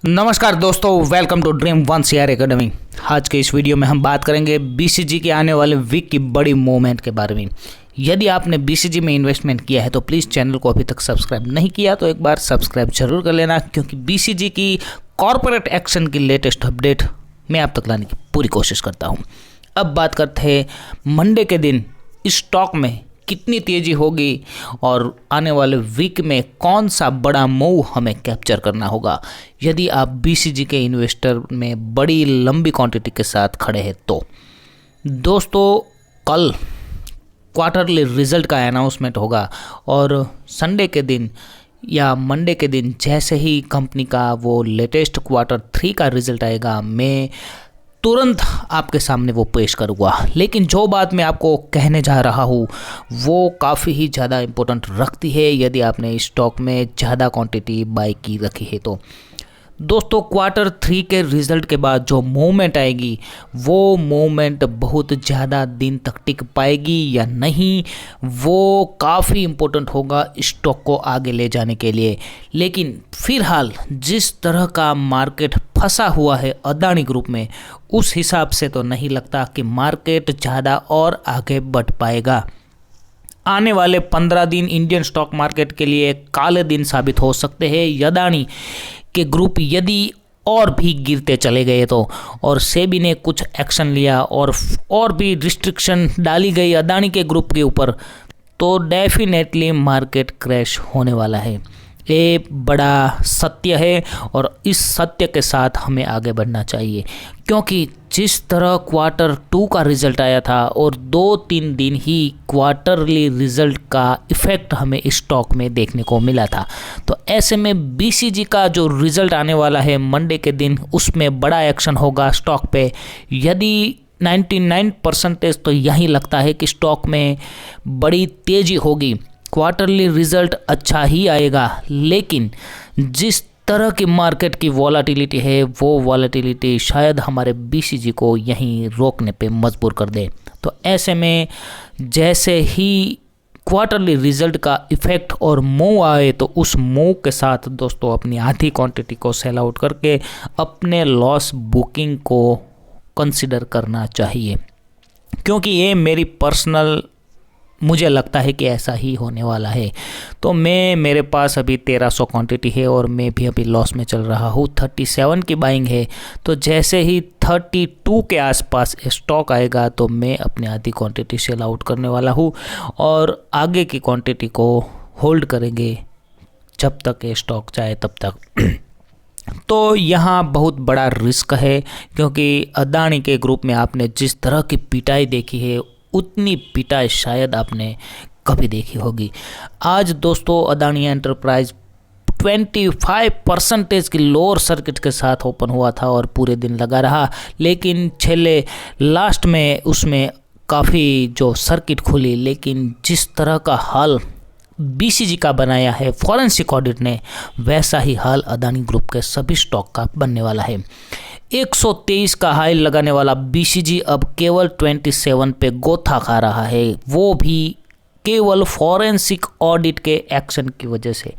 नमस्कार दोस्तों, welcome to Dream One Share Academy. आज के इस वीडियो में हम बात करेंगे बीसीजी के आने वाले वीक की बड़ी मूवमेंट के बारे में। यदि आपने बीसीजी में इन्वेस्टमेंट किया है तो प्लीज़ चैनल को अभी तक सब्सक्राइब नहीं किया तो एक बार सब्सक्राइब जरूर कर लेना, क्योंकि बीसीजी की कॉर्पोरेट एक्शन की लेटेस्ट अपडेट मैं आप तक लाने की पूरी कोशिश करता हूँ। अब बात करते हैं मंडे के दिन स्टॉक में कितनी तेज़ी होगी और आने वाले वीक में कौन सा बड़ा मूव हमें कैप्चर करना होगा यदि आप बीसीजी के इन्वेस्टर में बड़ी लंबी क्वांटिटी के साथ खड़े हैं तो। दोस्तों, कल क्वार्टरली रिजल्ट का अनाउंसमेंट होगा और संडे के दिन या मंडे के दिन जैसे ही कंपनी का वो लेटेस्ट Q3 का रिजल्ट आएगा, मैं तुरंत आपके सामने वो पेश करूँगा। लेकिन जो बात मैं आपको कहने जा रहा हूँ वो काफ़ी ही ज़्यादा इम्पोर्टेंट रखती है यदि आपने स्टॉक में ज़्यादा क्वांटिटी बाई की रखी है तो। दोस्तों, Q3 के रिज़ल्ट के बाद जो मूवमेंट आएगी वो मूवमेंट बहुत ज़्यादा दिन तक टिक पाएगी या नहीं, वो काफ़ी इम्पोर्टेंट होगा स्टॉक को आगे ले जाने के लिए। लेकिन फिलहाल जिस तरह का मार्केट फंसा हुआ है अदानी ग्रुप में, उस हिसाब से तो नहीं लगता कि मार्केट ज़्यादा और आगे बढ़ पाएगा। आने वाले 15 दिन इंडियन स्टॉक मार्केट के लिए काले दिन साबित हो सकते हैं अदानी के ग्रुप यदि और भी गिरते चले गए तो, और सेबी ने कुछ एक्शन लिया और भी रिस्ट्रिक्शन डाली गई अदानी के ग्रुप के ऊपर, तो डेफिनेटली मार्केट क्रैश होने वाला है। ये बड़ा सत्य है और इस सत्य के साथ हमें आगे बढ़ना चाहिए, क्योंकि जिस तरह Q2 का रिज़ल्ट आया था और 2-3 दिन ही क्वार्टरली रिज़ल्ट का इफ़ेक्ट हमें स्टॉक में देखने को मिला था, तो ऐसे में बीसीजी का जो रिज़ल्ट आने वाला है मंडे के दिन, उसमें बड़ा एक्शन होगा स्टॉक पे। यदि 99% तो यही लगता है कि स्टॉक में बड़ी तेज़ी होगी, क्वार्टरली रिज़ल्ट अच्छा ही आएगा, लेकिन जिस तरह की मार्केट की वॉलेटिलिटी है वो वॉलेटिलिटी शायद हमारे बीसीजी को यहीं रोकने पे मजबूर कर दे। तो ऐसे में जैसे ही क्वार्टरली रिज़ल्ट का इफ़ेक्ट और मूव आए तो उस मूव के साथ दोस्तों अपनी आधी क्वांटिटी को सेल आउट करके अपने लॉस बुकिंग को कंसिडर करना चाहिए, क्योंकि ये मेरी पर्सनल मुझे लगता है कि ऐसा ही होने वाला है। तो मेरे पास अभी 1300 क्वांटिटी है और मैं भी अभी लॉस में चल रहा हूँ। 37 की बाइंग है, तो जैसे ही 32 के आसपास स्टॉक आएगा तो मैं अपनी आधी क्वांटिटी सेल आउट करने वाला हूँ और आगे की क्वांटिटी को होल्ड करेंगे जब तक ये स्टॉक चाहे तब तक। तो यहाँ बहुत बड़ा रिस्क है, क्योंकि अदानी के ग्रुप में आपने जिस तरह की पिटाई देखी है उतनी पिटाई शायद आपने कभी देखी होगी। आज दोस्तों अदानी एंटरप्राइज 25% की लोअर सर्किट के साथ ओपन हुआ था और पूरे दिन लगा रहा, लेकिन छेले लास्ट में उसमें काफ़ी जो सर्किट खुली, लेकिन जिस तरह का हाल बीसीजी का बनाया है फॉरेंसिक ऑडिट ने, वैसा ही हाल अदानी ग्रुप के सभी स्टॉक का बनने वाला है। 123 का हाई लगाने वाला बीसीजी अब केवल 27 पे गोथा खा रहा है, वो भी केवल फॉरेंसिक ऑडिट के एक्शन की वजह से।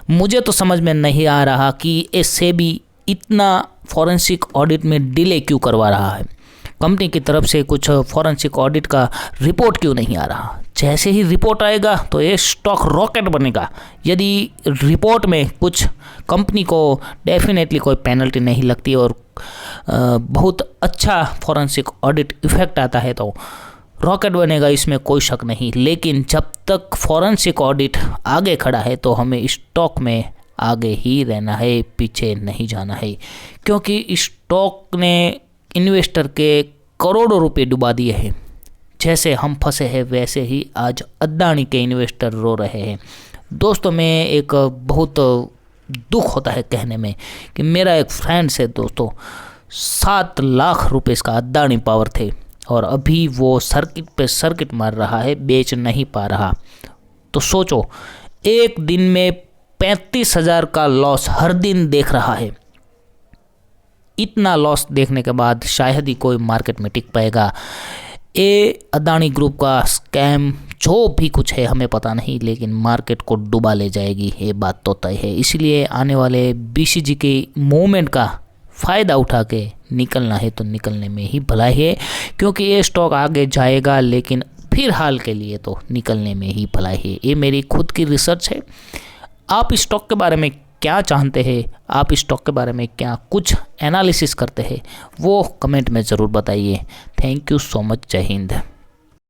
मुझे तो समझ में नहीं आ रहा कि सेबी इतना फॉरेंसिक ऑडिट में डिले क्यों करवा रहा है। कंपनी की तरफ से कुछ फॉरेंसिक ऑडिट का रिपोर्ट क्यों नहीं आ रहा। जैसे ही रिपोर्ट आएगा तो ये स्टॉक रॉकेट बनेगा। यदि रिपोर्ट में कुछ कंपनी को डेफिनेटली कोई पेनल्टी नहीं लगती और बहुत अच्छा फॉरेंसिक ऑडिट इफेक्ट आता है तो रॉकेट बनेगा, इसमें कोई शक नहीं। लेकिन जब तक फॉरेंसिक ऑडिट आगे खड़ा है तो हमें स्टॉक में आगे ही रहना है, पीछे नहीं जाना है, क्योंकि स्टॉक ने इन्वेस्टर के करोड़ों रुपए डुबा दिए हैं। जैसे हम फंसे हैं वैसे ही आज अदानी के इन्वेस्टर रो रहे हैं। दोस्तों, मैं एक बहुत दुख होता है कहने में कि मेरा एक फ्रेंड है दोस्तों, 7 लाख रुपए इसका अदानी पावर थे और अभी वो सर्किट पे सर्किट मार रहा है, बेच नहीं पा रहा। तो सोचो, एक दिन में 35,000 का लॉस हर दिन देख रहा है। इतना लॉस देखने के बाद शायद ही कोई मार्केट में टिक पाएगा। ये अदानी ग्रुप का स्कैम जो भी कुछ है हमें पता नहीं, लेकिन मार्केट को डुबा ले जाएगी, ये बात तो तय है। इसलिए आने वाले BCG के मूवमेंट का फ़ायदा उठा के निकलना है तो निकलने में ही भलाई है, क्योंकि ये स्टॉक आगे जाएगा, लेकिन फिलहाल के लिए तो निकलने में ही भलाई है। ये मेरी खुद की रिसर्च है। आप इस स्टॉक के बारे में क्या जानते हैं, आप इस स्टॉक के बारे में क्या कुछ एनालिसिस करते हैं, वो कमेंट में ज़रूर बताइए। Thank you so much. जय हिंद।